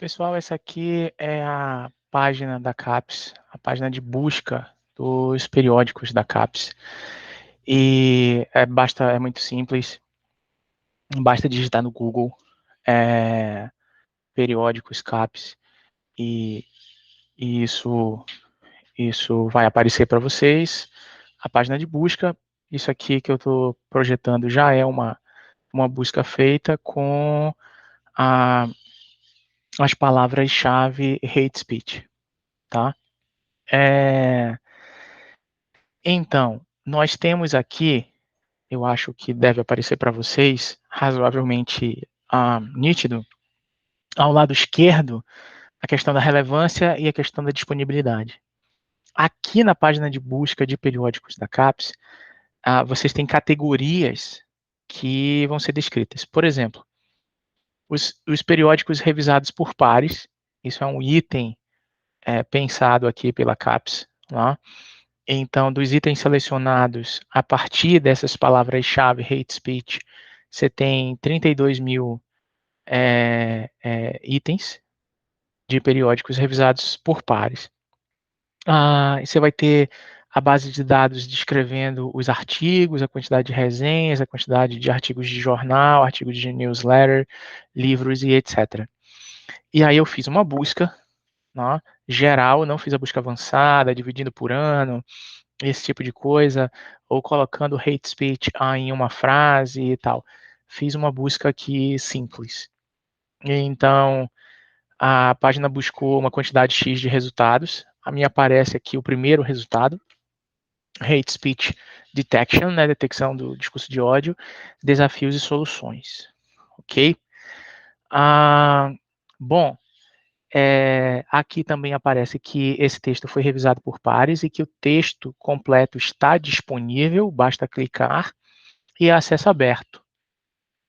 Pessoal, essa aqui é a página da CAPES, a página de busca dos periódicos da CAPES. E é muito simples, basta digitar no Google periódicos CAPES e isso vai aparecer para vocês. A página de busca, isso aqui que eu estou projetando já é uma busca feita com as palavras-chave hate speech, tá? Então, nós temos aqui, eu acho que deve aparecer para vocês, razoavelmente nítido, ao lado esquerdo, a questão da relevância e a questão da disponibilidade. Aqui na página de busca de periódicos da CAPES, vocês têm categorias que vão ser descritas. Por exemplo, os periódicos revisados por pares, isso é um item pensado aqui pela CAPES, lá. Então, dos itens selecionados a partir dessas palavras-chave hate speech, você tem 32 mil itens de periódicos revisados por pares. Você vai ter a base de dados descrevendo os artigos, a quantidade de resenhas, a quantidade de artigos de jornal, artigos de newsletter, livros e etc. E aí eu fiz uma busca geral, não fiz a busca avançada, dividindo por ano, esse tipo de coisa, ou colocando hate speech em uma frase e tal. Fiz uma busca aqui simples. Então, a página buscou uma quantidade X de resultados. A minha aparece aqui o primeiro resultado, hate speech detection, né, detecção do discurso de ódio, desafios e soluções. Ok? Bom, aqui também aparece que esse texto foi revisado por pares e que o texto completo está disponível, basta clicar, e é acesso aberto.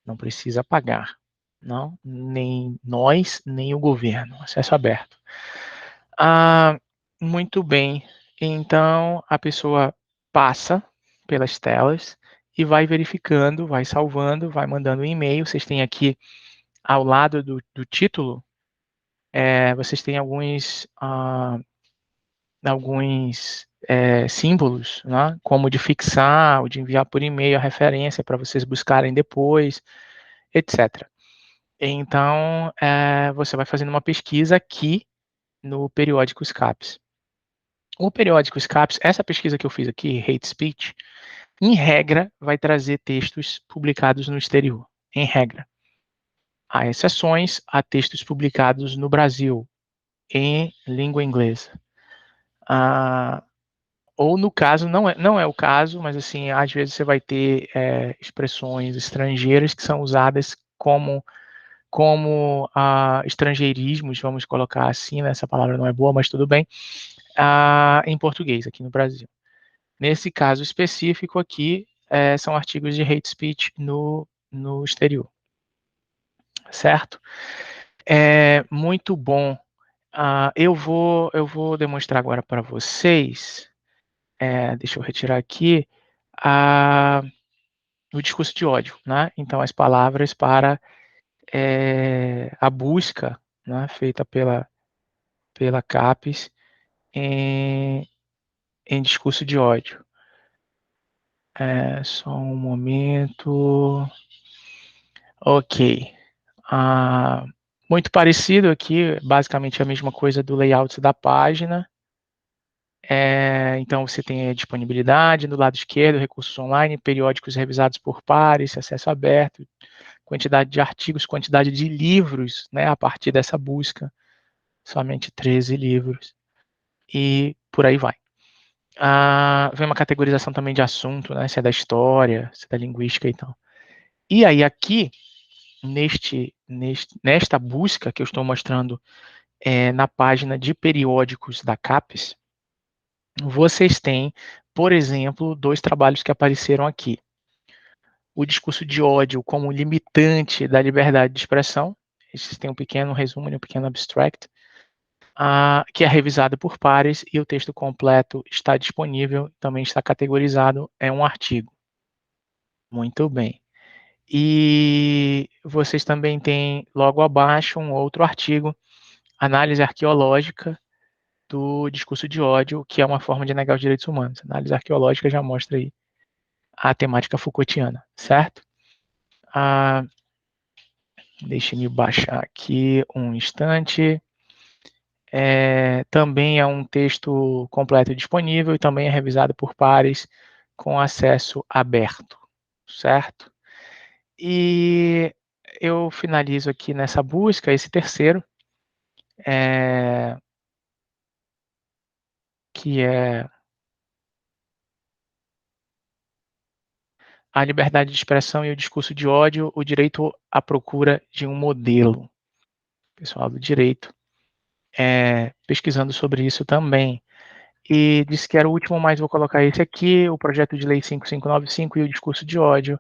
Não precisa pagar. Não, nem nós, nem o governo. Acesso aberto. Muito bem. Então, a pessoa passa pelas telas e vai verificando, vai salvando, vai mandando um e-mail. Vocês têm aqui, ao lado do título, vocês têm alguns símbolos, né, como de fixar, ou de enviar por e-mail a referência para vocês buscarem depois, etc. Então, você vai fazendo uma pesquisa aqui no periódico SCAPES. O periódico SCAPES, essa pesquisa que eu fiz aqui, hate speech, em regra, vai trazer textos publicados no exterior, em regra. Há exceções a textos publicados no Brasil, em língua inglesa. Ou no caso, não é o caso, mas assim, às vezes você vai ter expressões estrangeiras que são usadas como estrangeirismos, vamos colocar assim, né? Essa palavra não é boa, mas tudo bem, em português, aqui no Brasil. Nesse caso específico aqui, são artigos de hate speech no exterior, certo? Muito bom. Eu vou demonstrar agora para vocês, deixa eu retirar aqui, o discurso de ódio, né? Então, as palavras para a busca, né, feita pela CAPES em discurso de ódio. Só um momento. Ok. Muito parecido aqui, basicamente a mesma coisa do layout da página. Então, você tem a disponibilidade no lado esquerdo, recursos online, periódicos revisados por pares, acesso aberto, quantidade de artigos, quantidade de livros, né, a partir dessa busca, somente 13 livros, e por aí vai. Vem uma categorização também de assunto, né, se é da história, se é da linguística e tal. E aí aqui, nesta busca que eu estou mostrando na página de periódicos da CAPES, vocês têm, por exemplo, dois trabalhos que apareceram aqui. O discurso de ódio como limitante da liberdade de expressão. Esses têm um pequeno resumo, um pequeno abstract, que é revisado por pares e o texto completo está disponível, também está categorizado, é um artigo. Muito bem. E vocês também têm logo abaixo um outro artigo análise arqueológica do discurso de ódio, que é uma forma de negar os direitos humanos. A análise arqueológica já mostra aí a temática Foucaultiana, certo? Deixe-me baixar aqui um instante. Também é um texto completo disponível e também é revisado por pares com acesso aberto, certo? E eu finalizo aqui nessa busca, esse terceiro, que é a liberdade de expressão e o discurso de ódio, o direito à procura de um modelo. Pessoal do direito, pesquisando sobre isso também. E disse que era o último, mas vou colocar esse aqui, o projeto de lei 5595 e o discurso de ódio,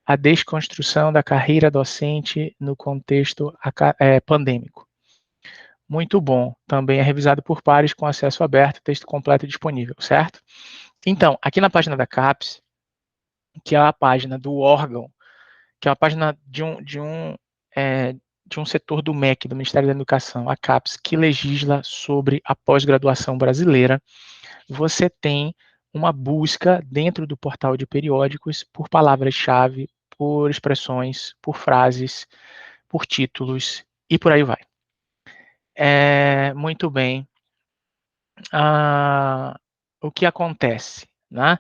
a desconstrução da carreira docente no contexto pandêmico. Muito bom, também é revisado por pares com acesso aberto, texto completo disponível, certo? Então, aqui na página da CAPES, que é a página do órgão, que é a página de um setor do MEC, do Ministério da Educação, a CAPES, que legisla sobre a pós-graduação brasileira, você tem uma busca dentro do portal de periódicos por palavras-chave, por expressões, por frases, por títulos e por aí vai. Muito bem. O que acontece, né?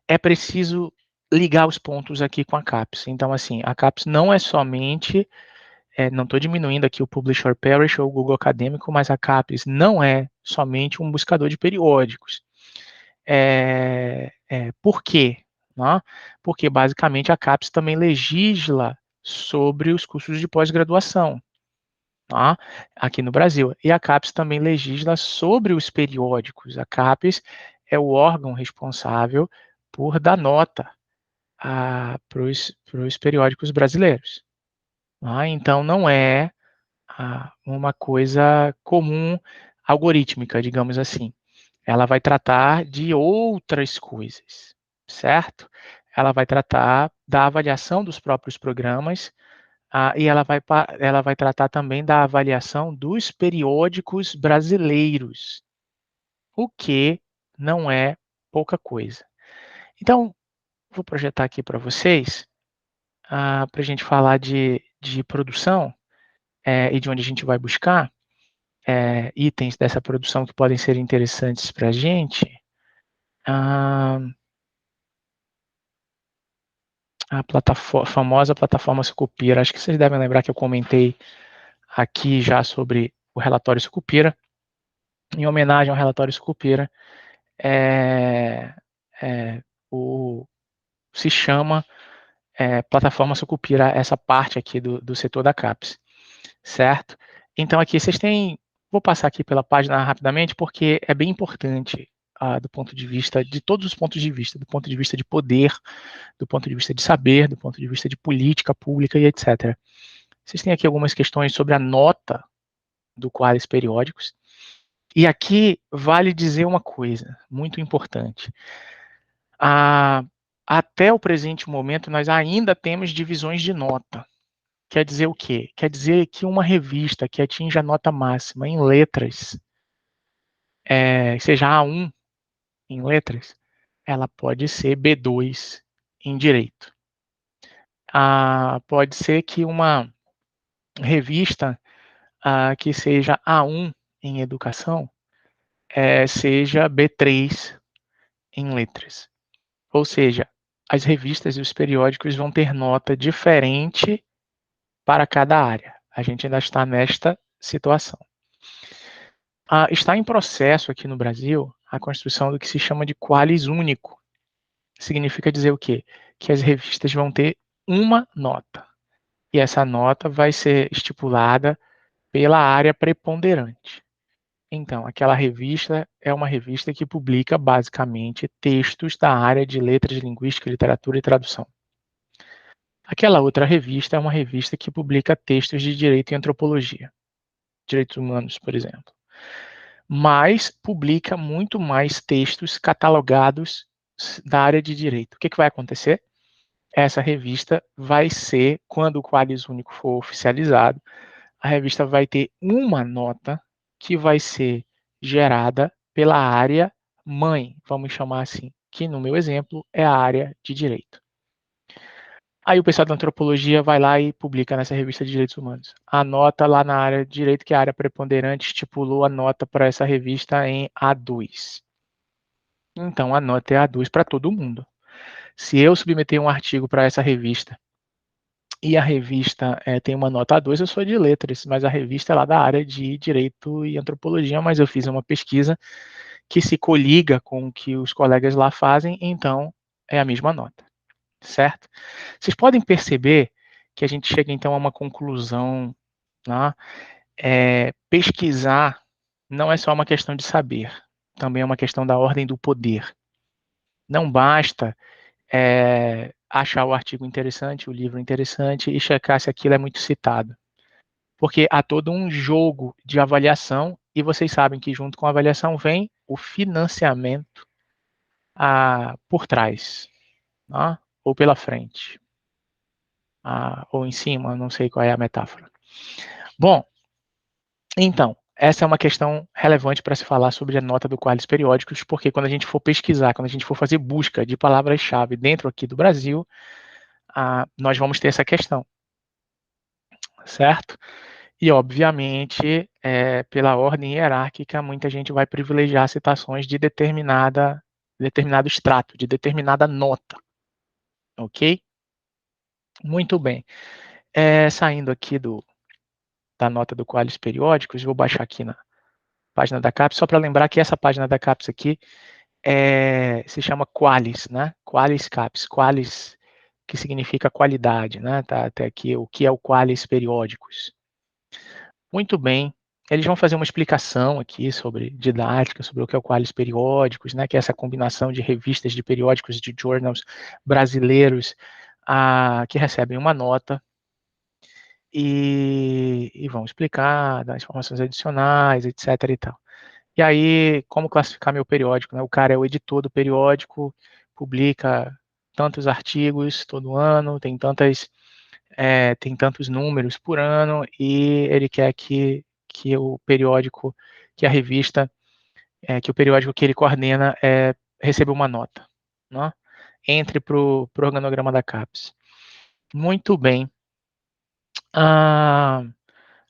É preciso ligar os pontos aqui com a CAPES. Então, assim, a CAPES não é somente, não estou diminuindo aqui o Publish or Perish ou o Google Acadêmico, mas a CAPES não é somente um buscador de periódicos. Por quê? Né? Porque, basicamente, a CAPES também legisla sobre os cursos de pós-graduação, tá? Aqui no Brasil. E a CAPES também legisla sobre os periódicos. A CAPES é o órgão responsável por dar nota para os periódicos brasileiros. Tá? Então, não é uma coisa comum, algorítmica, digamos assim. Ela vai tratar de outras coisas, certo? Ela vai tratar da avaliação dos próprios programas, e ela vai tratar também da avaliação dos periódicos brasileiros, o que não é pouca coisa. Então, vou projetar aqui para vocês, para a gente falar de produção, e de onde a gente vai buscar itens dessa produção que podem ser interessantes para a gente. A famosa plataforma Sucupira. Acho que vocês devem lembrar que eu comentei aqui já sobre o relatório Sucupira. Em homenagem ao relatório Sucupira, se chama plataforma Sucupira, essa parte aqui do setor da CAPES, certo? Então aqui vocês têm, vou passar aqui pela página rapidamente, porque é bem importante do ponto de vista, de todos os pontos de vista, do ponto de vista de poder, do ponto de vista de saber, do ponto de vista de política pública e etc. Vocês têm aqui algumas questões sobre a nota do Qualis Periódicos, e aqui vale dizer uma coisa muito importante. Até o presente momento, nós ainda temos divisões de nota. Quer dizer o quê? Quer dizer que uma revista que atinja a nota máxima em letras, seja A1 em letras, ela pode ser B2 em direito. Pode ser que uma revista que seja A1 em educação seja B3 em letras. Ou seja, as revistas e os periódicos vão ter nota diferente para cada área. A gente ainda está nesta situação. Está em processo aqui no Brasil a construção do que se chama de Qualis único. Significa dizer o quê? Que as revistas vão ter uma nota. E essa nota vai ser estipulada pela área preponderante. Então, aquela revista é uma revista que publica basicamente textos da área de letras, linguística, literatura e tradução. Aquela outra revista é uma revista que publica textos de direito e antropologia, direitos humanos, por exemplo. Mas publica muito mais textos catalogados da área de direito. O que vai acontecer? Essa revista vai ser, quando o Qualis único for oficializado, a revista vai ter uma nota que vai ser gerada pela área mãe, vamos chamar assim, que no meu exemplo é a área de direito. Aí o pessoal da antropologia vai lá e publica nessa revista de direitos humanos. A nota lá na área de direito, que é a área preponderante, estipulou a nota para essa revista em A2. Então a nota é A2 para todo mundo. Se eu submeter um artigo para essa revista e a revista tem uma nota A2, eu sou de letras, mas a revista é lá da área de direito e antropologia, mas eu fiz uma pesquisa que se coliga com o que os colegas lá fazem, então é a mesma nota, certo? Vocês podem perceber que a gente chega então a uma conclusão, né? Pesquisar não é só uma questão de saber, também é uma questão da ordem do poder. Não basta achar o artigo interessante, o livro interessante e checar se aquilo é muito citado. Porque há todo um jogo de avaliação e vocês sabem que junto com a avaliação vem o financiamento por trás, né? Ou pela frente, ou em cima, não sei qual é a metáfora. Bom, então, essa é uma questão relevante para se falar sobre a nota do Qualis Periódicos, porque quando a gente for pesquisar, quando a gente for fazer busca de palavras-chave dentro aqui do Brasil, nós vamos ter essa questão, certo? E, obviamente, pela ordem hierárquica, muita gente vai privilegiar citações de determinado extrato, de determinada nota, ok? Muito bem. Saindo aqui da nota do Qualis Periódicos, vou baixar aqui na página da CAPES, só para lembrar que essa página da CAPES aqui se chama Qualis, né? Qualis CAPES, Qualis, que significa qualidade, né? Tá até aqui o que é o Qualis Periódicos. Muito bem. Eles vão fazer uma explicação aqui sobre didática, sobre o que é o Qualis Periódicos, né? Que é essa combinação de revistas de periódicos de journals brasileiros que recebem uma nota e vão explicar, dar informações adicionais, etc. e tal. E aí, como classificar meu periódico, né? O cara é o editor do periódico, publica tantos artigos todo ano, tem tantos números por ano, e ele quer que o periódico, que a revista, que o periódico que ele coordena receba uma nota, né? Entre para o organograma da CAPES. Muito bem.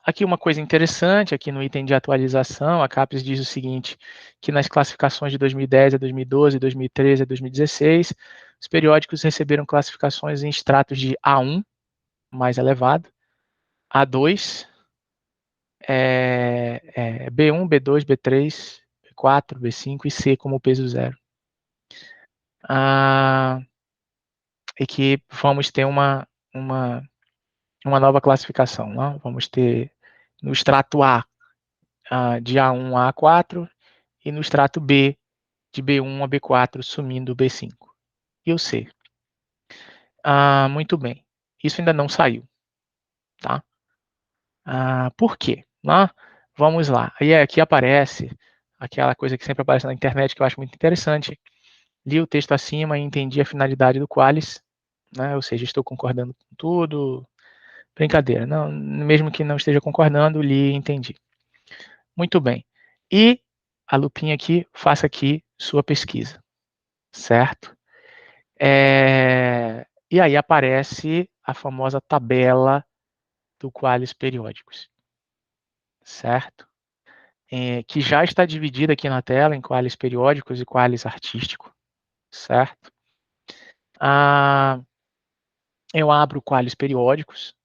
Aqui uma coisa interessante, aqui no item de atualização, a CAPES diz o seguinte, que nas classificações de 2010 a 2012, 2013 a 2016, os periódicos receberam classificações em estratos de A1, mais elevado, A2, B1, B2, B3, B4, B5 e C como peso zero. E que vamos ter uma nova classificação, né? Vamos ter no extrato A, de A1 a A4, e no extrato B, de B1 a B4, sumindo o B5. E o C. Muito bem. Isso ainda não saiu, tá? Por quê? Vamos lá. Aí aqui aparece aquela coisa que sempre aparece na internet que eu acho muito interessante. Li o texto acima e entendi a finalidade do Qualis, né? Ou seja, estou concordando com tudo. Brincadeira, não, mesmo que não esteja concordando, li e entendi. Muito bem. E a lupinha aqui, faça aqui sua pesquisa, certo? E aí aparece a famosa tabela do Qualis Periódicos, certo? Que já está dividida aqui na tela em Qualis Periódicos e Qualis Artístico, certo? Eu abro Qualis Periódicos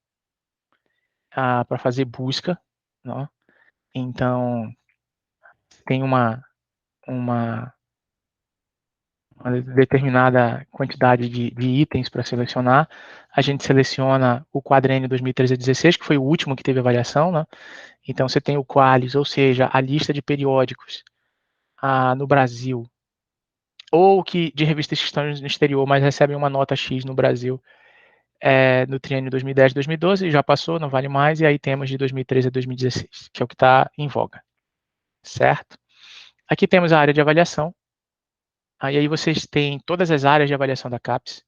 para fazer busca, né? Então, tem uma determinada quantidade de itens para selecionar. A gente seleciona o quadrênio 2013 a 16, que foi o último que teve avaliação, né? Então, você tem o Qualis, ou seja, a lista de periódicos no Brasil, ou que de revistas que estão no exterior, mas recebem uma nota X no Brasil, no triênio 2010 2012, já passou, não vale mais, e aí temos de 2013 a 2016, que é o que está em voga, certo? Aqui temos a área de avaliação, aí vocês têm todas as áreas de avaliação da CAPES,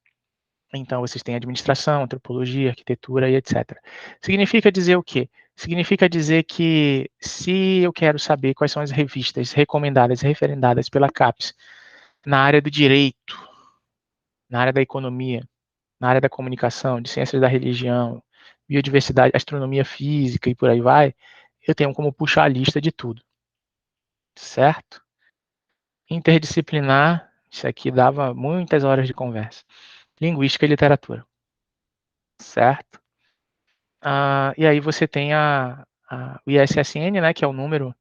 então vocês têm administração, antropologia, arquitetura e etc. Significa dizer o quê? Significa dizer que se eu quero saber quais são as revistas recomendadas, referendadas pela CAPES na área do direito, na área da economia, na área da comunicação, de ciências da religião, biodiversidade, astronomia física e por aí vai, eu tenho como puxar a lista de tudo, certo? Interdisciplinar, isso aqui dava muitas horas de conversa. Linguística e literatura, certo? E aí você tem o ISSN, né, que é o número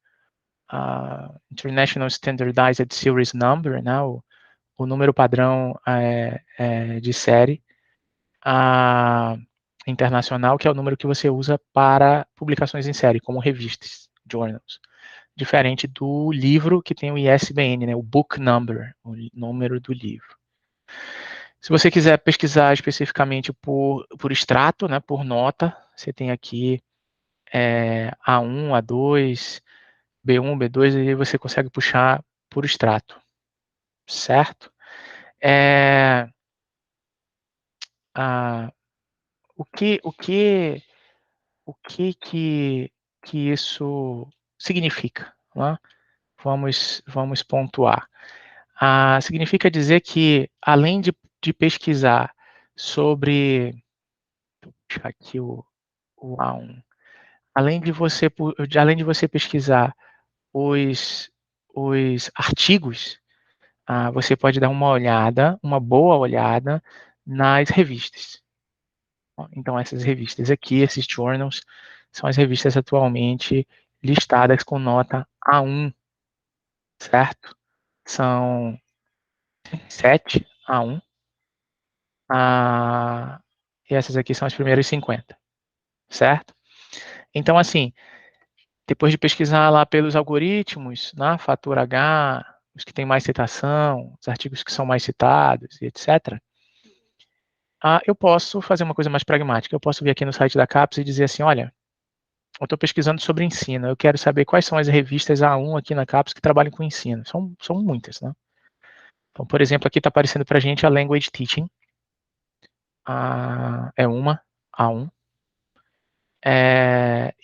International Standardized Series Number, né, o número padrão de série internacional, que é o número que você usa para publicações em série, como revistas, journals. Diferente do livro, que tem o ISBN, né, o Book Number, o número do livro. Se você quiser pesquisar especificamente por extrato, né, por nota, você tem aqui A1, A2, B1, B2, e aí você consegue puxar por extrato, certo? O que isso significa, né? Vamos pontuar. Significa dizer que, além de pesquisar sobre, vou puxar aqui o A1, além de você pesquisar os artigos, você pode dar uma boa olhada nas revistas. Então, essas revistas aqui, esses journals, são as revistas atualmente listadas com nota A1, certo? São 7 A1. E essas aqui são as primeiras 50, certo? Então, assim, depois de pesquisar lá pelos algoritmos, né, fator H, os que têm mais citação, os artigos que são mais citados, etc., eu posso fazer uma coisa mais pragmática. Eu posso vir aqui no site da CAPES e dizer assim, olha, eu estou pesquisando sobre ensino, eu quero saber quais são as revistas A1 aqui na CAPES que trabalham com ensino. São muitas, né? Então, por exemplo, aqui está aparecendo para a gente a Language Teaching, é uma A1,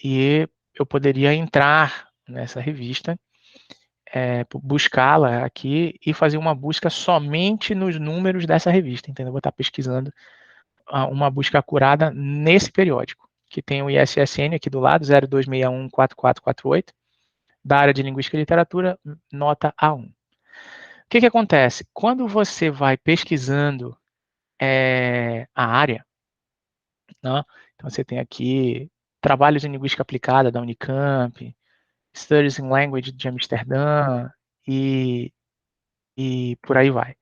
e eu poderia entrar nessa revista, buscá-la aqui e fazer uma busca somente nos números dessa revista, entendeu? Eu vou estar pesquisando uma busca acurada nesse periódico, que tem o ISSN aqui do lado, 02614448, da área de Linguística e Literatura, nota A1. O que acontece? Quando você vai pesquisando a área, né? Então você tem aqui trabalhos em linguística aplicada da Unicamp, Studies in Language de Amsterdã e por aí vai.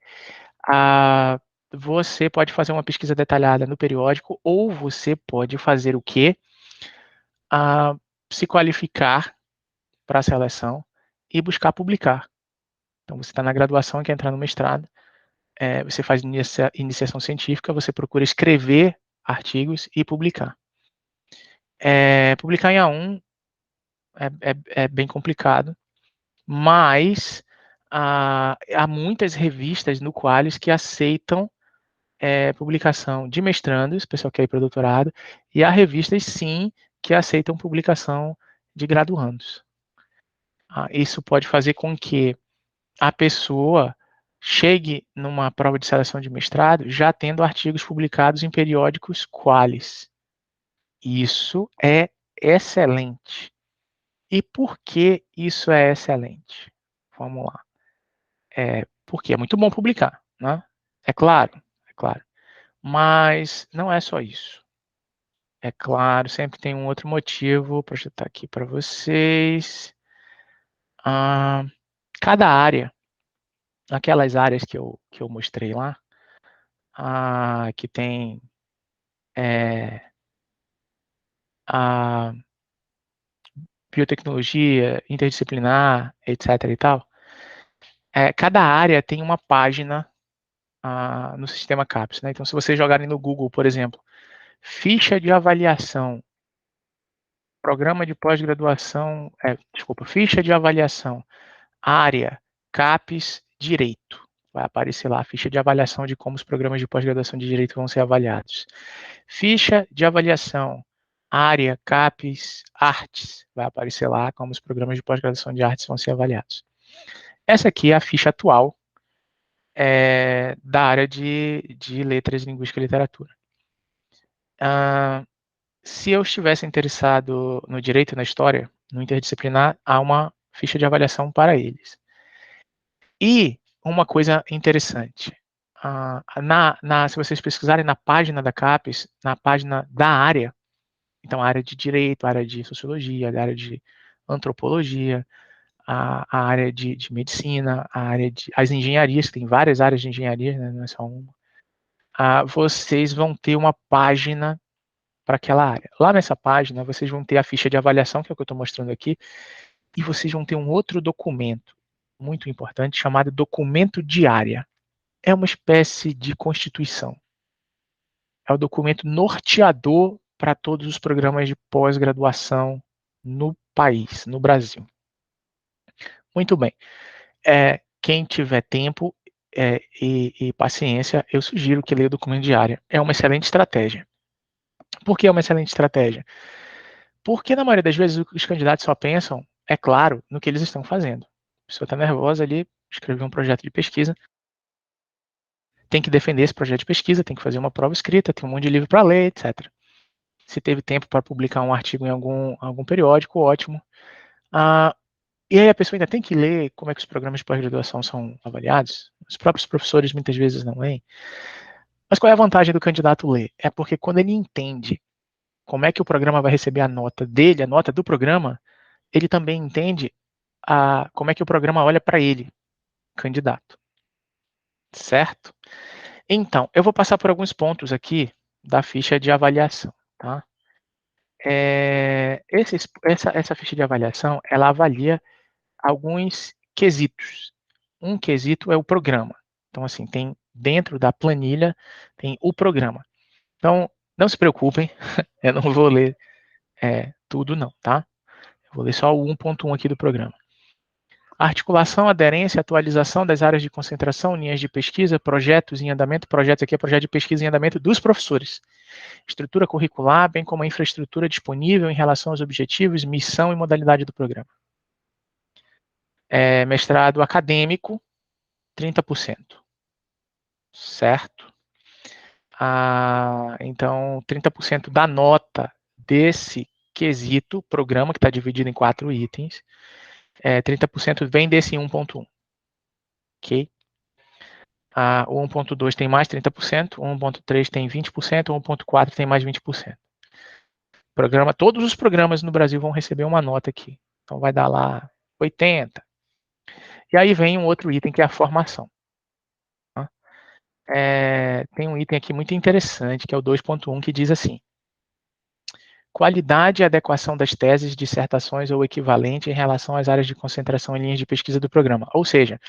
Você pode fazer uma pesquisa detalhada no periódico ou você pode fazer o quê? Se qualificar para a seleção e buscar publicar. Então você está na graduação e quer entrar no mestrado, você faz iniciação científica, você procura escrever artigos e publicar. Publicar em A1 é bem complicado, mas há muitas revistas no Qualis que aceitam publicação de mestrandos, pessoal que quer ir para o doutorado, e há revistas, sim, que aceitam publicação de graduandos. Isso pode fazer com que a pessoa chegue numa prova de seleção de mestrado já tendo artigos publicados em periódicos Qualis. Isso é excelente. E por que isso é excelente? Vamos lá. Porque é muito bom publicar, né? É claro. Mas não é só isso. É claro, sempre tem um outro motivo. Vou projetar aqui para vocês. Cada área, aquelas áreas que eu mostrei lá, que tem a biotecnologia, interdisciplinar, etc. e tal, cada área tem uma página no sistema CAPES, né? Então, se vocês jogarem no Google, por exemplo, ficha de avaliação, programa de pós-graduação, ficha de avaliação, área, CAPES, direito. Vai aparecer lá a ficha de avaliação de como os programas de pós-graduação de direito vão ser avaliados. Ficha de avaliação, área, CAPES, artes, vai aparecer lá como os programas de pós-graduação de artes vão ser avaliados. Essa aqui é a ficha atual da área de letras, linguística e literatura. Se eu estivesse interessado no direito e na história, no interdisciplinar, há uma ficha de avaliação para eles. E uma coisa interessante, se vocês pesquisarem na página da CAPES, na página da área, então a área de direito, a área de sociologia, a área de antropologia, a área de medicina, as engenharias, tem várias áreas de engenharia, né, não é só uma, vocês vão ter uma página para aquela área. Lá nessa página, vocês vão ter a ficha de avaliação, que é o que eu estou mostrando aqui, e vocês vão ter um outro documento muito importante chamado documento de área. É uma espécie de constituição. É o documento norteador para todos os programas de pós-graduação no país, no Brasil. Muito bem. Quem tiver tempo e paciência, eu sugiro que leia o documento de área. É uma excelente estratégia. Por que é uma excelente estratégia? Porque na maioria das vezes os candidatos só pensam, é claro, no que eles estão fazendo. A pessoa está nervosa ali, escreveu um projeto de pesquisa, tem que defender esse projeto de pesquisa, tem que fazer uma prova escrita, tem um monte de livro para ler, etc. Se teve tempo para publicar um artigo em algum periódico, ótimo. E aí a pessoa ainda tem que ler como é que os programas de pós-graduação são avaliados. Os próprios professores muitas vezes não leem. Mas qual é a vantagem do candidato ler? É porque quando ele entende como é que o programa vai receber a nota dele, a nota do programa, ele também entende como é que o programa olha para ele, candidato. Certo? Então, eu vou passar por alguns pontos aqui da ficha de avaliação. Tá? Essa ficha de avaliação, ela avalia alguns quesitos. Um quesito é o programa. Então, assim, tem dentro da planilha, tem o programa. Então, não se preocupem, eu não vou ler tudo não, tá? Eu vou ler só o 1.1 aqui do programa. Articulação, aderência, atualização das áreas de concentração, linhas de pesquisa, projetos em andamento, projetos aqui é projeto de pesquisa em andamento dos professores. Estrutura curricular, bem como a infraestrutura disponível em relação aos objetivos, missão e modalidade do programa. Mestrado acadêmico, 30%. Certo? Então, 30% da nota desse quesito, programa, que está dividido em 4 itens, 30% vem desse 1.1. Ok? O 1.2 tem mais 30%, o 1.3 tem 20%, o 1.4 tem mais 20%. Todos os programas no Brasil vão receber uma nota aqui. Então vai dar lá 80. E aí vem um outro item que é a formação. Tá? Tem um item aqui muito interessante, que é o 2.1, que diz assim: qualidade e adequação das teses, dissertações ou equivalente em relação às áreas de concentração em linhas de pesquisa do programa. Ou seja,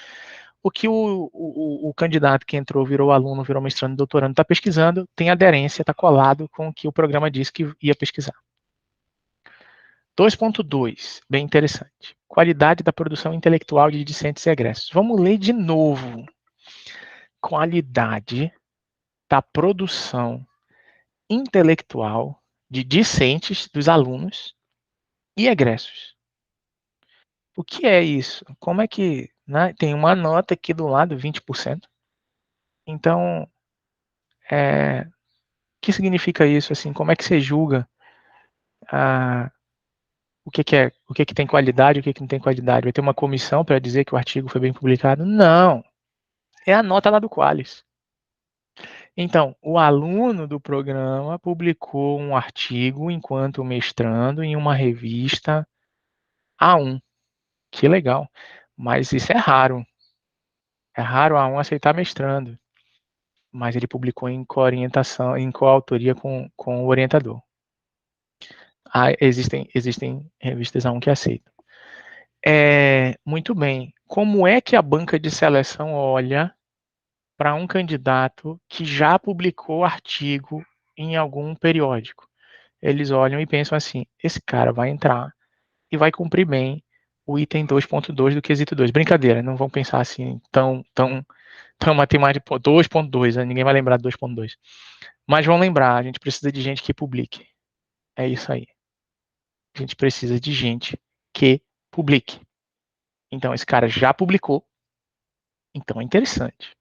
o que o candidato que entrou, virou aluno, virou mestrando, doutorando, está pesquisando, tem aderência, está colado com o que o programa disse que ia pesquisar. 2.2, bem interessante. Qualidade da produção intelectual de discentes e egressos. Vamos ler de novo. Qualidade da produção intelectual de discentes, dos alunos e egressos. O que é isso? Como é que, né, tem uma nota aqui do lado, 20%. Então, o que significa isso? Assim, como é que você julga o que tem qualidade e o que não tem qualidade? Vai ter uma comissão para dizer que o artigo foi bem publicado? Não. É a nota lá do Qualis. Então, o aluno do programa publicou um artigo enquanto mestrando em uma revista A1. Que legal. Mas isso é raro. É raro A1 aceitar mestrando. Mas ele publicou em coorientação, em coautoria com o orientador. Existem revistas A1 que aceitam. Muito bem. Como é que a banca de seleção olha para um candidato que já publicou artigo em algum periódico? Eles olham e pensam assim: esse cara vai entrar e vai cumprir bem o item 2.2 do quesito 2. Brincadeira, não vão pensar assim tão matemático 2.2, ninguém vai lembrar do 2.2. Mas vão lembrar, a gente precisa de gente que publique. É isso aí. A gente precisa de gente que publique. Então, esse cara já publicou, então é interessante.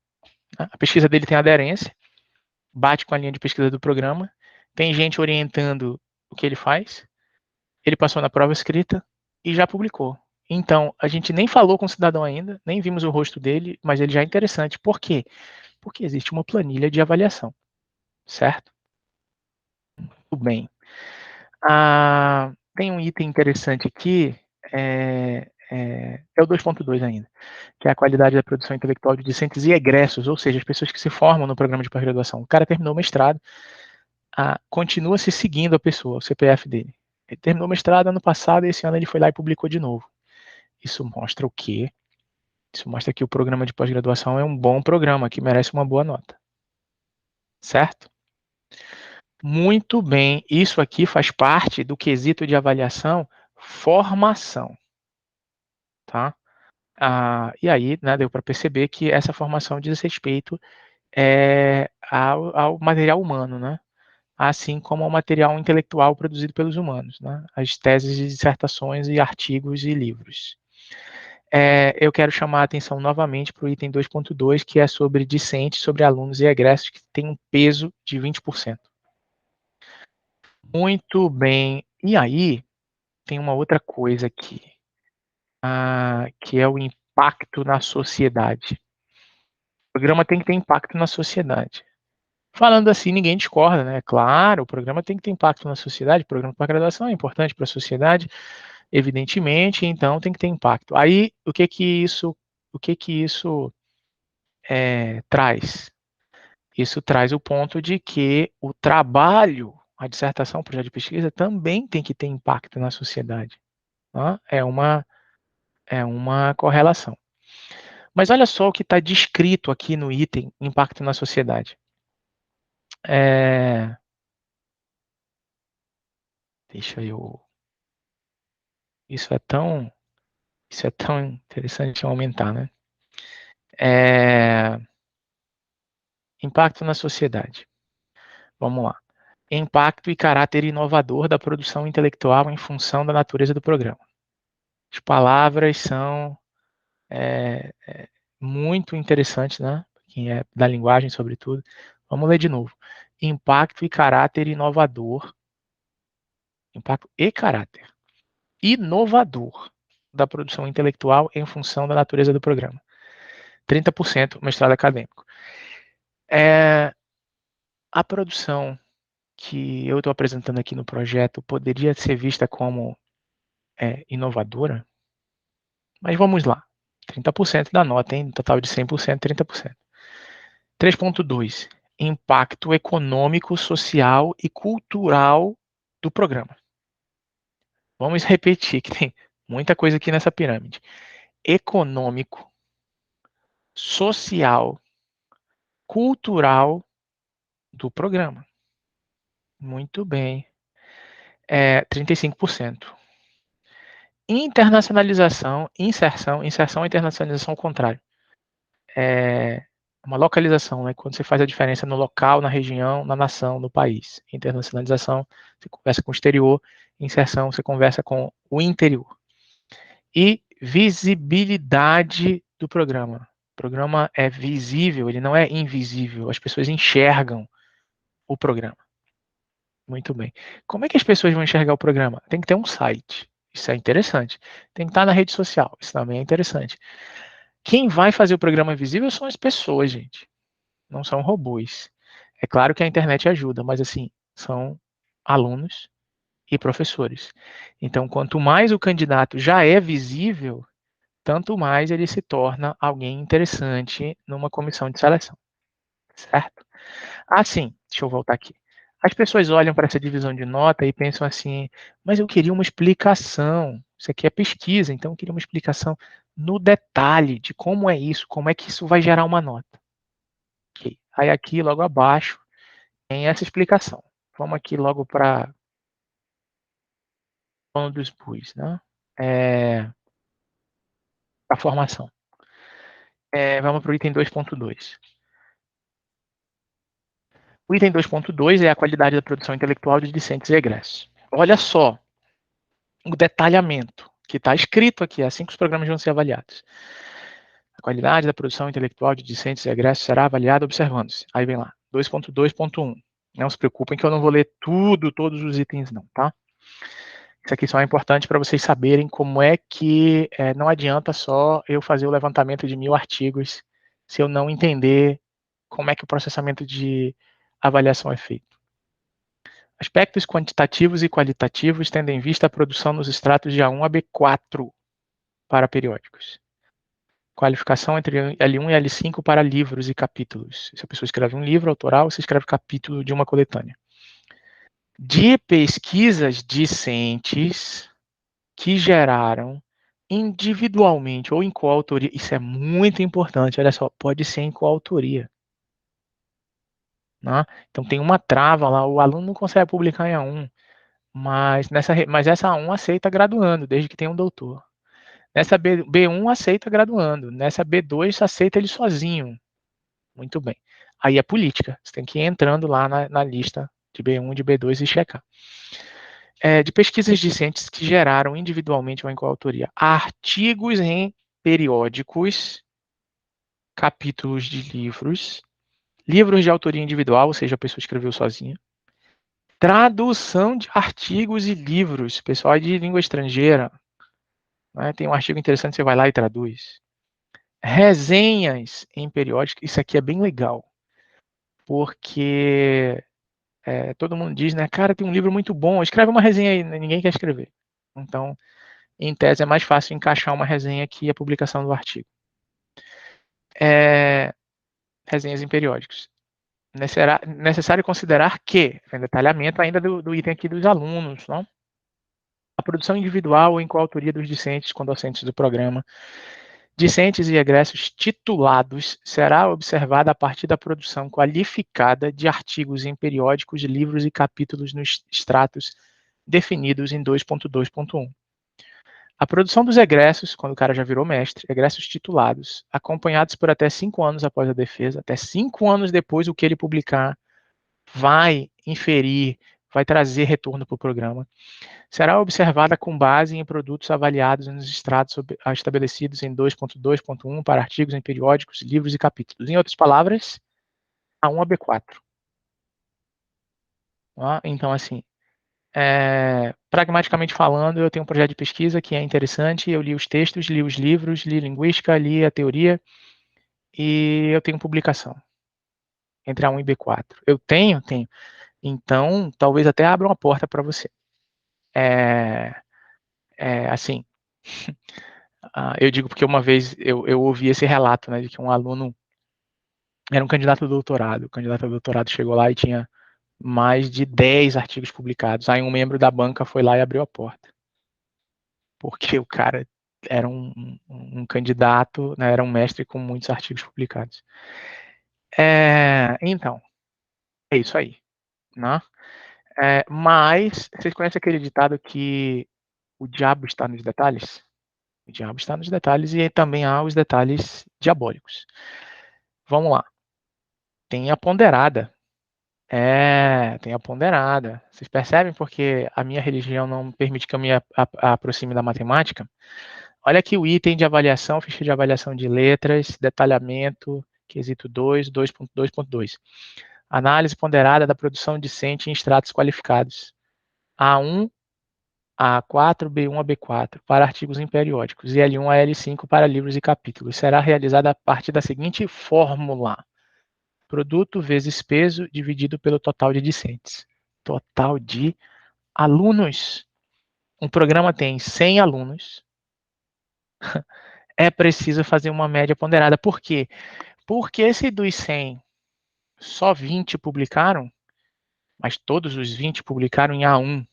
Né? A pesquisa dele tem aderência, bate com a linha de pesquisa do programa, tem gente orientando o que ele faz, ele passou na prova escrita e já publicou. Então, a gente nem falou com o cidadão ainda, nem vimos o rosto dele, mas ele já é interessante. Por quê? Porque existe uma planilha de avaliação, certo? Tudo bem. Tem um item interessante aqui, é o 2.2 ainda, que é a qualidade da produção intelectual de discentes e egressos, ou seja, as pessoas que se formam no programa de pós-graduação. O cara terminou o mestrado, continua se seguindo a pessoa, o CPF dele. Ele terminou o mestrado ano passado e esse ano ele foi lá e publicou de novo. Isso mostra o quê? Isso mostra que o programa de pós-graduação é um bom programa, que merece uma boa nota. Certo? Muito bem. Isso aqui faz parte do quesito de avaliação formação. Tá? E aí, né, deu para perceber que essa formação diz respeito ao material humano, né? Assim como ao material intelectual produzido pelos humanos, né? As teses, dissertações e artigos e livros. Eu quero chamar a atenção novamente para o item 2.2, que é sobre discentes, sobre alunos e egressos, que tem um peso de 20%. Muito bem. E aí, tem uma outra coisa aqui, que é o impacto na sociedade. O programa tem que ter impacto na sociedade. Falando assim, ninguém discorda, né? Claro, o programa tem que ter impacto na sociedade, o programa para graduação é importante para a sociedade, evidentemente, então tem que ter impacto. Aí, o que que isso traz? Isso traz o ponto de que o trabalho, a dissertação, o projeto de pesquisa, também tem que ter impacto na sociedade. Tá? É uma correlação. Mas olha só o que está descrito aqui no item impacto na sociedade. Deixa eu. Isso é tão, isso é tão interessante aumentar, né? Impacto na sociedade. Vamos lá. Impacto e caráter inovador da produção intelectual em função da natureza do programa. As palavras são muito interessantes, né? Quem é da linguagem, sobretudo. Vamos ler de novo. Impacto e caráter inovador. Impacto e caráter inovador da produção intelectual em função da natureza do programa. 30% mestrado acadêmico. A produção que eu estou apresentando aqui no projeto poderia ser vista como inovadora? Mas vamos lá. 30% da nota, hein? No total de 100%, 30%. 3.2. Impacto econômico, social e cultural do programa. Vamos repetir, que tem muita coisa aqui nessa pirâmide. Econômico, social, cultural do programa. Muito bem. 35%. Internacionalização, inserção e internacionalização ao contrário. Uma localização, né? Quando você faz a diferença no local, na região, na nação, no país. Internacionalização, você conversa com o exterior. Inserção, você conversa com o interior. E visibilidade do programa. O programa é visível, ele não é invisível. As pessoas enxergam o programa. Muito bem. Como é que as pessoas vão enxergar o programa? Tem que ter um site. Isso é interessante. Tem que estar na rede social. Isso também é interessante. Quem vai fazer o programa visível são as pessoas, gente. Não são robôs. É claro que a internet ajuda, mas assim, são alunos e professores. Então, quanto mais o candidato já é visível, tanto mais ele se torna alguém interessante numa comissão de seleção. Certo? Sim, deixa eu voltar aqui. As pessoas olham para essa divisão de nota e pensam assim, mas eu queria uma explicação. Isso aqui é pesquisa, então eu queria uma explicação no detalhe de como é isso, como é que isso vai gerar uma nota. Ok. Aí aqui, logo abaixo, tem essa explicação. Vamos aqui logo para o dos BUs, né? A formação. Vamos para o item 2.2. O item 2.2 é a qualidade da produção intelectual de discentes e egressos. olha só o detalhamento que está escrito aqui, é assim que os programas vão ser avaliados. A qualidade da produção intelectual de discentes e egressos será avaliada observando-se. Aí vem lá, 2.2.1. Não se preocupem que eu não vou ler todos os itens não, tá? Isso aqui só é importante para vocês saberem como é que não adianta só eu fazer o levantamento de 1000 artigos se eu não entender como é que o processamento de avaliação é feito. Aspectos quantitativos e qualitativos tendo em vista a produção nos estratos de A1 a B4 para periódicos. Qualificação entre L1 e L5 para livros e capítulos. Se a pessoa escreve um livro autoral, você escreve capítulo de uma coletânea. De pesquisas discentes que geraram individualmente ou em coautoria. Isso é muito importante, olha só, pode ser em coautoria. Né? Então tem uma trava lá, o aluno não consegue publicar em A1, mas essa A1 aceita graduando, desde que tenha um doutor. Nessa B1 aceita graduando, nessa B2 aceita ele sozinho. Muito bem. Aí é política, você tem que ir entrando lá na lista de B1 e de B2 e checar. De pesquisas discentes que geraram individualmente ou em coautoria artigos em periódicos, capítulos de livros, livros de autoria individual, ou seja, a pessoa escreveu sozinha, tradução de artigos e livros, pessoal de língua estrangeira, né, tem um artigo interessante, você vai lá e traduz. Resenhas em periódicos, isso aqui é bem legal, porque todo mundo diz, né, cara, tem um livro muito bom, escreve uma resenha aí, ninguém quer escrever. Então, em tese, é mais fácil encaixar uma resenha que a publicação do artigo. Resenhas em periódicos. Necessário considerar que, tem detalhamento ainda do item aqui dos alunos, não? A produção individual ou em coautoria dos discentes com docentes do programa, discentes e egressos titulados, será observada a partir da produção qualificada de artigos em periódicos, livros e capítulos nos extratos definidos em 2.2.1. A produção dos egressos, quando o cara já virou mestre, egressos titulados, acompanhados por até 5 anos após a defesa, até 5 anos depois o que ele publicar, vai inferir, vai trazer retorno para o programa, será observada com base em produtos avaliados nos extratos estabelecidos em 2.2.1 para artigos em periódicos, livros e capítulos. Em outras palavras, A1 a B4. Tá? Então, assim, pragmaticamente falando, eu tenho um projeto de pesquisa que é interessante, eu li os textos, li os livros, li linguística, li a teoria, e eu tenho publicação entre A1 e B4. Eu tenho. Então, talvez até abra uma porta para você. Assim, eu digo porque uma vez eu ouvi esse relato, né, de que um aluno era um candidato a doutorado. O candidato a doutorado chegou lá e tinha mais de 10 artigos publicados. Aí um membro da banca foi lá e abriu a porta. Porque o cara era um candidato, né, era um mestre com muitos artigos publicados. Então, é isso aí. Né? Mas, vocês conhecem aquele ditado que o diabo está nos detalhes? O diabo está nos detalhes e também há os detalhes diabólicos. Vamos lá. Tem a ponderada. Tem a ponderada. Vocês percebem porque a minha religião não permite que eu me aproxime da matemática? Olha aqui o item de avaliação, ficha de avaliação de letras, detalhamento, quesito 2, 2.2.2. Análise ponderada da produção discente em extratos qualificados. A1, A4, B1 a B4, para artigos em periódicos, e L1 a L5 para livros e capítulos. Será realizada a partir da seguinte fórmula. Produto vezes peso dividido pelo total de discentes. Total de alunos. Um programa tem 100 alunos. É preciso fazer uma média ponderada. Por quê? Porque se dos 100, só 20 publicaram, mas todos os 20 publicaram em A1.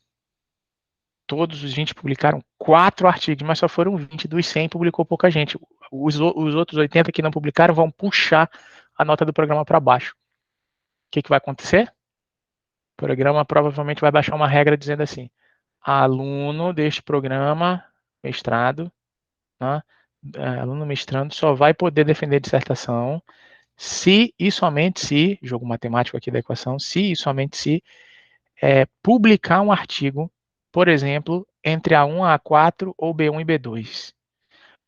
Todos os 20 publicaram 4 artigos, mas só foram 20. Dos 100 publicou pouca gente. Os outros 80 que não publicaram vão puxar a nota do programa para baixo. O que vai acontecer? O programa provavelmente vai baixar uma regra dizendo assim: aluno deste programa, mestrado, né, aluno mestrando só vai poder defender dissertação se e somente se, jogo matemático aqui da equação, se e somente se publicar um artigo por exemplo, entre A1, A4 ou B1 e B2.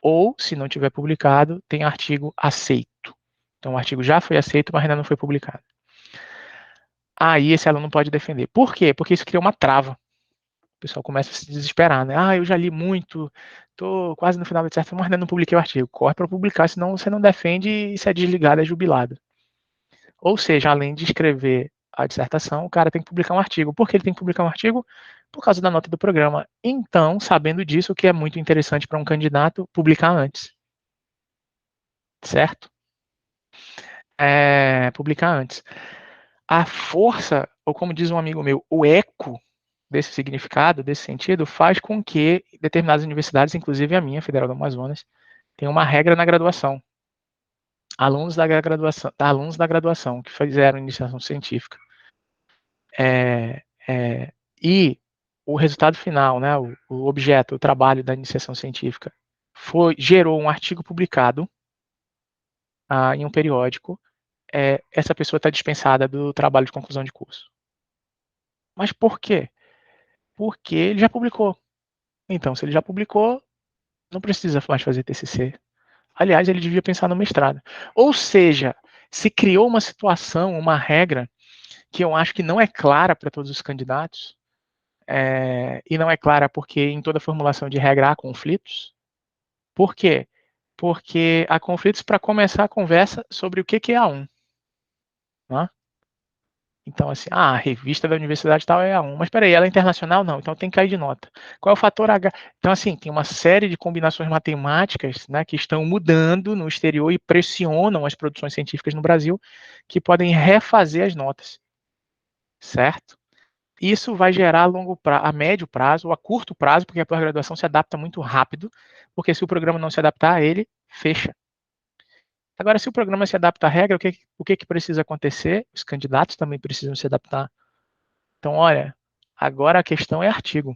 Ou, se não tiver publicado, tem artigo aceito. Então, o artigo já foi aceito, mas ainda não foi publicado. Aí, esse aluno pode defender. Por quê? Porque isso cria uma trava. O pessoal começa a se desesperar, né? Eu já li muito, estou quase no final da dissertação, mas ainda não publiquei o artigo. Corre para publicar, senão você não defende e se é desligado, é jubilado. Ou seja, além de escrever a dissertação, o cara tem que publicar um artigo. Por que ele tem que publicar um artigo? Por causa da nota do programa. Então, sabendo disso, o que é muito interessante para um candidato, publicar antes. Certo? Publicar antes. A força, ou como diz um amigo meu, o eco desse significado, desse sentido, faz com que determinadas universidades, inclusive a minha, Federal do Amazonas, tenham uma regra na graduação. Alunos da graduação que fizeram iniciação científica. E o resultado final, né, o objeto, o trabalho da iniciação científica, gerou um artigo publicado em um periódico, essa pessoa está dispensada do trabalho de conclusão de curso. Mas por quê? Porque ele já publicou. Então, se ele já publicou, não precisa mais fazer TCC. Aliás, ele devia pensar no mestrado. Ou seja, se criou uma situação, uma regra, que eu acho que não é clara para todos os candidatos, e não é clara porque em toda formulação de regra há conflitos. Por quê? Porque há conflitos para começar a conversa sobre o que é A1. Né? Então, assim, a revista da universidade tal é A1, mas peraí, ela é internacional? Não, então tem que cair de nota. Qual é o fator H? Então, assim, tem uma série de combinações matemáticas, né, que estão mudando no exterior e pressionam as produções científicas no Brasil, que podem refazer as notas, certo? Isso vai gerar a médio prazo ou a curto prazo, porque a pós-graduação se adapta muito rápido, porque se o programa não se adaptar a ele, fecha. Agora, se o programa se adapta à regra, o que precisa acontecer? Os candidatos também precisam se adaptar. Então, olha, agora a questão é artigo.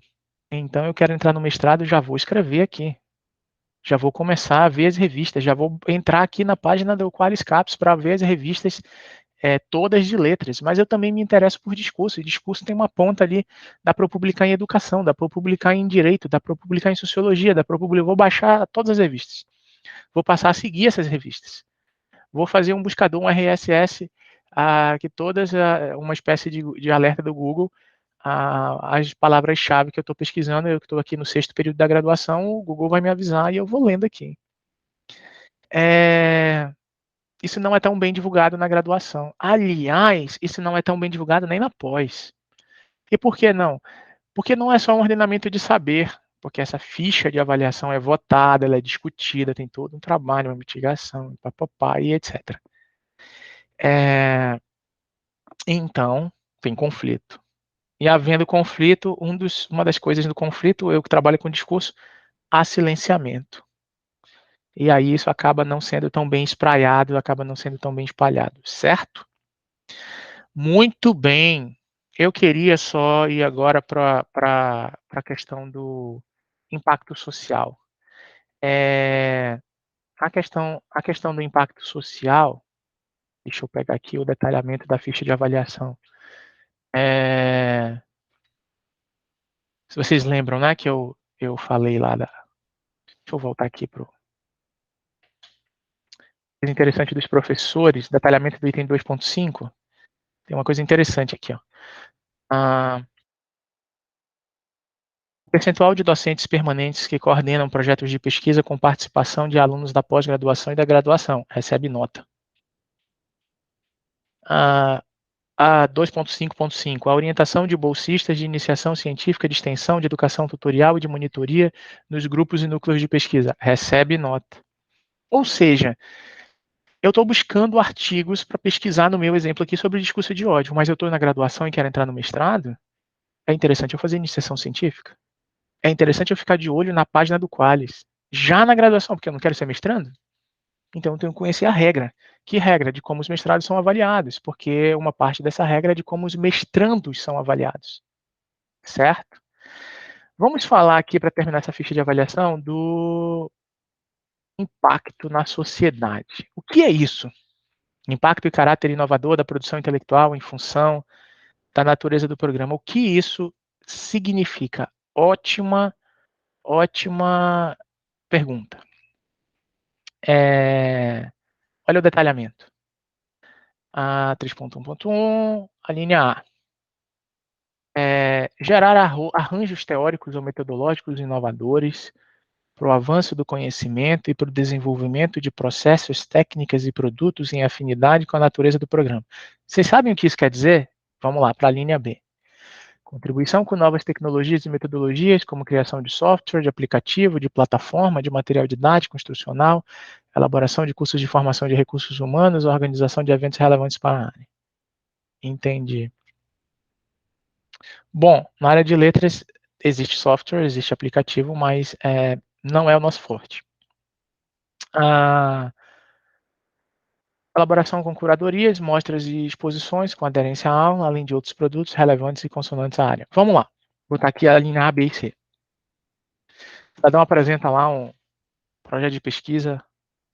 Então, eu quero entrar no mestrado, já vou escrever aqui. Já vou começar a ver as revistas, já vou entrar aqui na página do Qualiscaps para ver as revistas todas de letras, mas eu também me interesso por discurso, e discurso tem uma ponta ali, dá para eu publicar em educação, dá para eu publicar em direito, dá para eu publicar em sociologia, dá para eu publicar, vou baixar todas as revistas, vou passar a seguir essas revistas, vou fazer um buscador, um RSS, que todas, uma espécie de alerta do Google, as palavras-chave que eu estou pesquisando, eu estou aqui no 6º período da graduação, o Google vai me avisar e eu vou lendo aqui. Isso não é tão bem divulgado na graduação. Aliás, isso não é tão bem divulgado nem na pós. E por que não? Porque não é só um ordenamento de saber, porque essa ficha de avaliação é votada, ela é discutida, tem todo um trabalho, uma mitigação, papapá, e etc. Então, tem conflito. E havendo conflito, uma das coisas do conflito, eu que trabalho com discurso, há silenciamento. E aí isso acaba não sendo tão bem espraiado, acaba não sendo tão bem espalhado, certo? Muito bem. Eu queria só ir agora para a questão do impacto social. A questão do impacto social, deixa eu pegar aqui o detalhamento da ficha de avaliação. Se vocês lembram, né, que eu falei lá deixa eu voltar aqui para o interessante dos professores, detalhamento do item 2.5, tem uma coisa interessante aqui, ó. O percentual de docentes permanentes que coordenam projetos de pesquisa com participação de alunos da pós-graduação e da graduação, recebe nota. A 2.5.5, a orientação de bolsistas de iniciação científica, de extensão, de educação tutorial e de monitoria nos grupos e núcleos de pesquisa, recebe nota. Ou seja, eu estou buscando artigos para pesquisar no meu exemplo aqui sobre discurso de ódio, mas eu estou na graduação e quero entrar no mestrado, é interessante eu fazer iniciação científica. É interessante eu ficar de olho na página do Qualis, já na graduação, porque eu não quero ser mestrando. Então eu tenho que conhecer a regra. Que regra? De como os mestrados são avaliados, porque uma parte dessa regra é de como os mestrandos são avaliados. Certo? Vamos falar aqui, para terminar essa ficha de avaliação, do impacto na sociedade. O que é isso? Impacto e caráter inovador da produção intelectual em função da natureza do programa. O que isso significa? Ótima, ótima pergunta. Olha o detalhamento. 3.1.1, a linha A. Gerar arranjos teóricos ou metodológicos inovadores para o avanço do conhecimento e para o desenvolvimento de processos, técnicas e produtos em afinidade com a natureza do programa. Vocês sabem o que isso quer dizer? Vamos lá, para a linha B. Contribuição com novas tecnologias e metodologias, como criação de software, de aplicativo, de plataforma, de material didático, instrucional, elaboração de cursos de formação de recursos humanos, organização de eventos relevantes para a área. Entendi. Bom, na área de letras existe software, existe aplicativo, mas não é o nosso forte. A elaboração com curadorias, mostras e exposições com aderência à aula, além de outros produtos relevantes e consonantes à área. Vamos lá. Vou botar aqui a linha A, B e C. O cidadão apresenta lá um projeto de pesquisa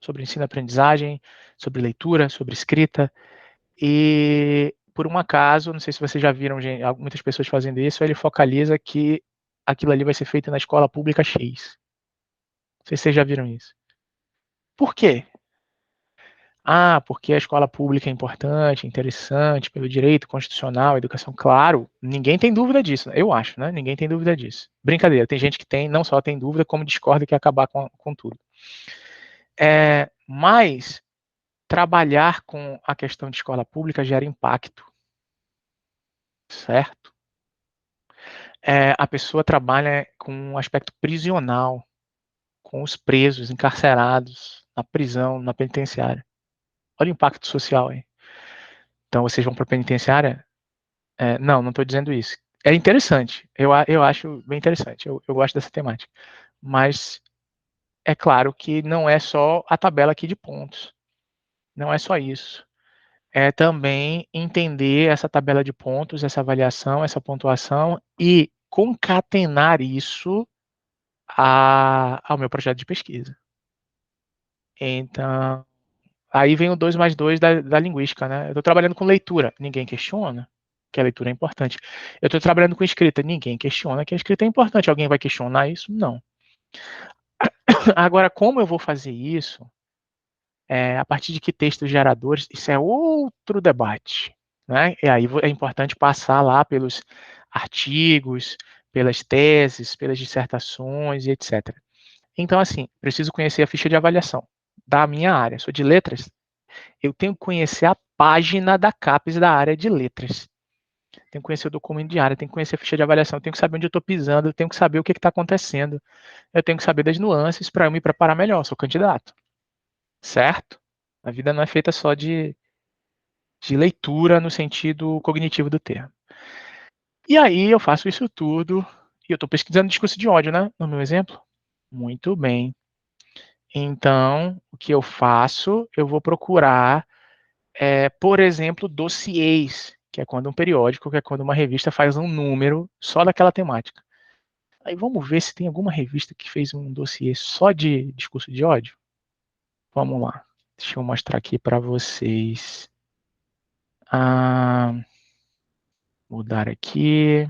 sobre ensino-aprendizagem, sobre leitura, sobre escrita, e por um acaso, não sei se vocês já viram muitas pessoas fazendo isso, ele focaliza que aquilo ali vai ser feito na escola pública X. Não sei se vocês já viram isso. Por quê? Porque a escola pública é importante, interessante, pelo direito constitucional, educação, claro, ninguém tem dúvida disso, eu acho, né? Ninguém tem dúvida disso. Brincadeira, tem gente que tem, não só tem dúvida, como discorda e quer acabar com tudo. Mas trabalhar com a questão de escola pública gera impacto, certo? A pessoa trabalha com um aspecto prisional, com os presos, encarcerados, na prisão, na penitenciária. Olha o impacto social aí. Então, vocês vão para a penitenciária? Não estou dizendo isso. É interessante, eu acho bem interessante, eu gosto dessa temática. Mas é claro que não é só a tabela aqui de pontos. Não é só isso. É também entender essa tabela de pontos, essa avaliação, essa pontuação e concatenar isso ao meu projeto de pesquisa. Então, aí vem o 2 mais 2 da linguística, né? Eu estou trabalhando com leitura, ninguém questiona que a leitura é importante. Eu estou trabalhando com escrita, ninguém questiona que a escrita é importante. Alguém vai questionar isso? Não. Agora, como eu vou fazer isso? A partir de que textos geradores? Isso é outro debate, né? E aí é importante passar lá pelos artigos, pelas teses, pelas dissertações e etc. Então, assim, preciso conhecer a ficha de avaliação da minha área. Sou de letras, eu tenho que conhecer a página da CAPES da área de letras. Tenho que conhecer o documento de área, tenho que conhecer a ficha de avaliação, tenho que saber onde eu estou pisando, tenho que saber o que está acontecendo, eu tenho que saber das nuances para eu me preparar melhor. Sou candidato, certo? A vida não é feita só de leitura no sentido cognitivo do termo. E aí eu faço isso tudo, e eu estou pesquisando discurso de ódio, né? No meu exemplo. Muito bem. Então, o que eu faço? Eu vou procurar, por exemplo, dossiês, que é quando um periódico, que é quando uma revista faz um número só daquela temática. Aí vamos ver se tem alguma revista que fez um dossiê só de discurso de ódio. Vamos lá. Deixa eu mostrar aqui para vocês. Mudar aqui.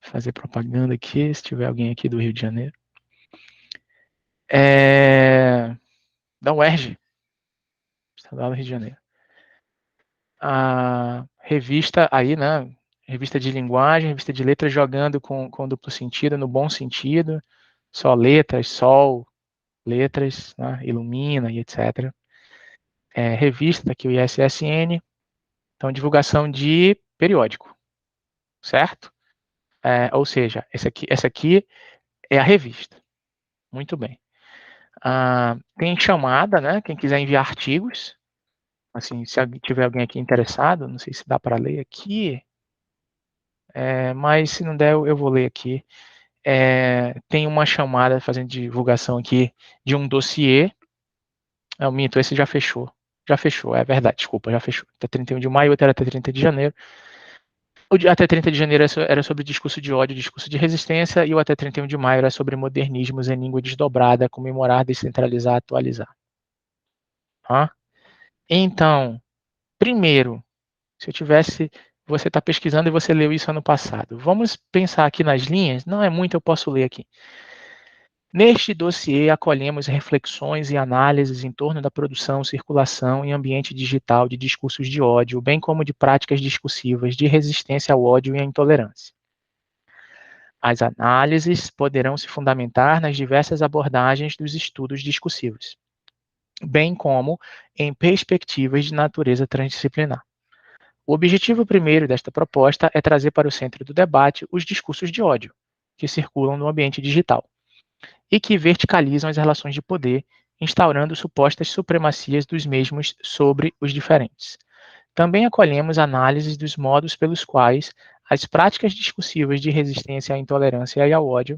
Fazer propaganda aqui, se tiver alguém aqui do Rio de Janeiro. Da UERJ, Estadual do Rio de Janeiro. A revista aí, né? Revista de linguagem, revista de letras jogando com duplo sentido, no bom sentido. Só letras, sol, letras, né? Ilumina e etc. Revista, daqui o ISSN. Então, divulgação de periódico, certo? Ou seja, essa aqui é a revista. Muito bem. Tem chamada, né? Quem quiser enviar artigos, assim, se tiver alguém aqui interessado, não sei se dá para ler aqui, mas se não der, eu vou ler aqui. Tem uma chamada fazendo divulgação aqui de um dossiê. Eu minto, esse já fechou. Já fechou, é verdade, desculpa, já fechou. Até 31 de maio, outro era até 30 de janeiro. Até 30 de janeiro era sobre discurso de ódio, discurso de resistência, e o até 31 de maio era sobre modernismos em língua desdobrada, comemorar, descentralizar, atualizar. Então, Primeiro, se eu tivesse, você está pesquisando e você leu isso ano passado. Vamos pensar aqui nas linhas, não é muito, eu posso ler aqui. Neste dossiê, acolhemos reflexões e análises em torno da produção, circulação e ambiente digital de discursos de ódio, bem como de práticas discursivas de resistência ao ódio e à intolerância. As análises poderão se fundamentar nas diversas abordagens dos estudos discursivos, bem como em perspectivas de natureza transdisciplinar. O objetivo primeiro desta proposta é trazer para o centro do debate os discursos de ódio que circulam no ambiente digital e que verticalizam as relações de poder, instaurando supostas supremacias dos mesmos sobre os diferentes. Também acolhemos análises dos modos pelos quais as práticas discursivas de resistência à intolerância e ao ódio,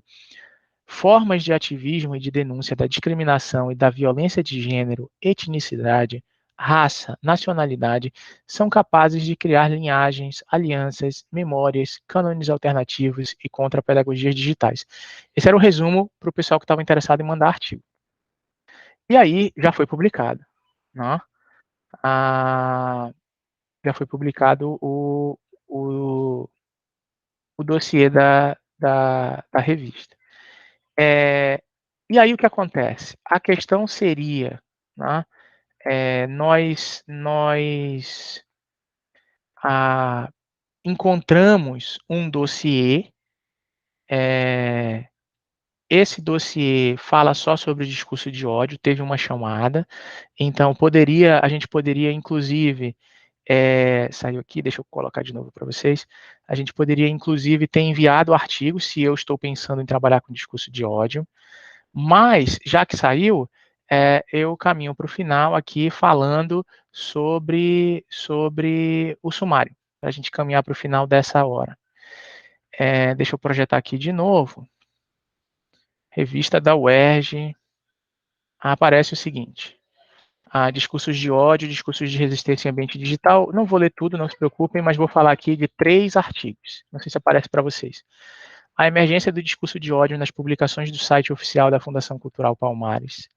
formas de ativismo e de denúncia da discriminação e da violência de gênero, etnicidade, raça, nacionalidade, são capazes de criar linhagens, alianças, memórias, cânones alternativos e contra-pedagogias digitais. Esse era o resumo para o pessoal que estava interessado em mandar artigo. E aí, já foi publicado, né? Já foi publicado o dossiê da revista. E aí o que acontece? A questão seria, né, nós encontramos um dossiê, esse dossiê fala só sobre o discurso de ódio, teve uma chamada, então a gente poderia inclusive, saiu aqui, deixa eu colocar de novo para vocês, a gente poderia inclusive ter enviado artigos, se eu estou pensando em trabalhar com discurso de ódio, mas, já que saiu, eu caminho para o final aqui falando sobre o sumário, para a gente caminhar para o final dessa hora. Deixa eu projetar aqui de novo. Revista da UERJ. Aparece o seguinte: discursos de ódio, discursos de resistência em ambiente digital. Não vou ler tudo, não se preocupem, mas vou falar aqui de 3 artigos. Não sei se aparece para vocês. A emergência do discurso de ódio nas publicações do site oficial da Fundação Cultural Palmares.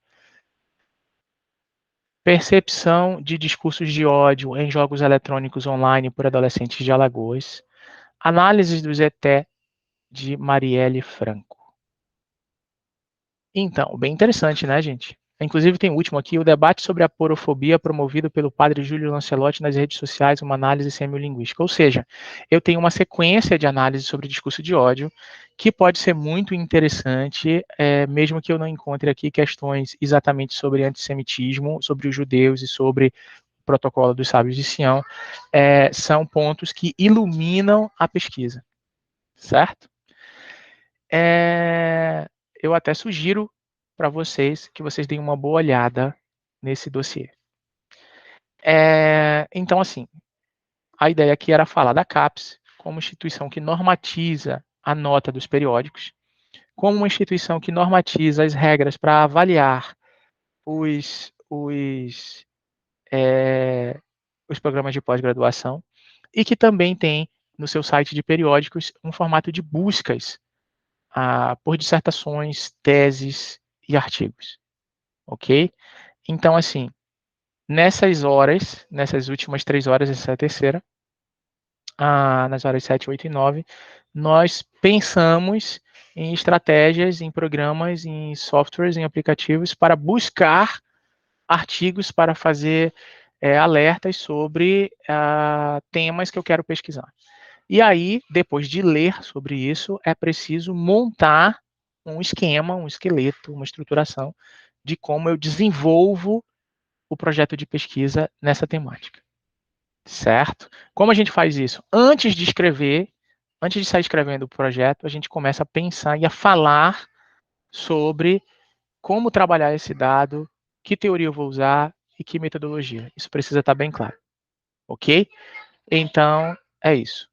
Percepção de discursos de ódio em jogos eletrônicos online por adolescentes de Alagoas. Análises do ZT de Marielle Franco. Então, bem interessante, né, gente? Inclusive tem o último aqui, o debate sobre a porofobia promovido pelo padre Júlio Lancelotti nas redes sociais, uma análise semiolinguística. Ou seja, eu tenho uma sequência de análises sobre discurso de ódio que pode ser muito interessante, mesmo que eu não encontre aqui questões exatamente sobre antissemitismo, sobre os judeus e sobre o protocolo dos sábios de Sião, são pontos que iluminam a pesquisa, certo? Eu até sugiro para vocês que vocês deem uma boa olhada nesse dossiê. Então, assim, a ideia aqui era falar da CAPES como instituição que normatiza a nota dos periódicos, como uma instituição que normatiza as regras para avaliar os programas de pós-graduação e que também tem no seu site de periódicos um formato de buscas por dissertações, teses e artigos, ok? Então, assim, nessas horas, nessas últimas 3 horas, essa é a terceira, nas horas 7, 8 e 9, nós pensamos em estratégias, em programas, em softwares, em aplicativos para buscar artigos para fazer alertas sobre temas que eu quero pesquisar. E aí, depois de ler sobre isso, é preciso montar um esquema, um esqueleto, uma estruturação de como eu desenvolvo o projeto de pesquisa nessa temática, certo? Como a gente faz isso? Antes de escrever, antes de sair escrevendo o projeto, a gente começa a pensar e a falar sobre como trabalhar esse dado, que teoria eu vou usar e que metodologia. Isso precisa estar bem claro, ok? Então, é isso.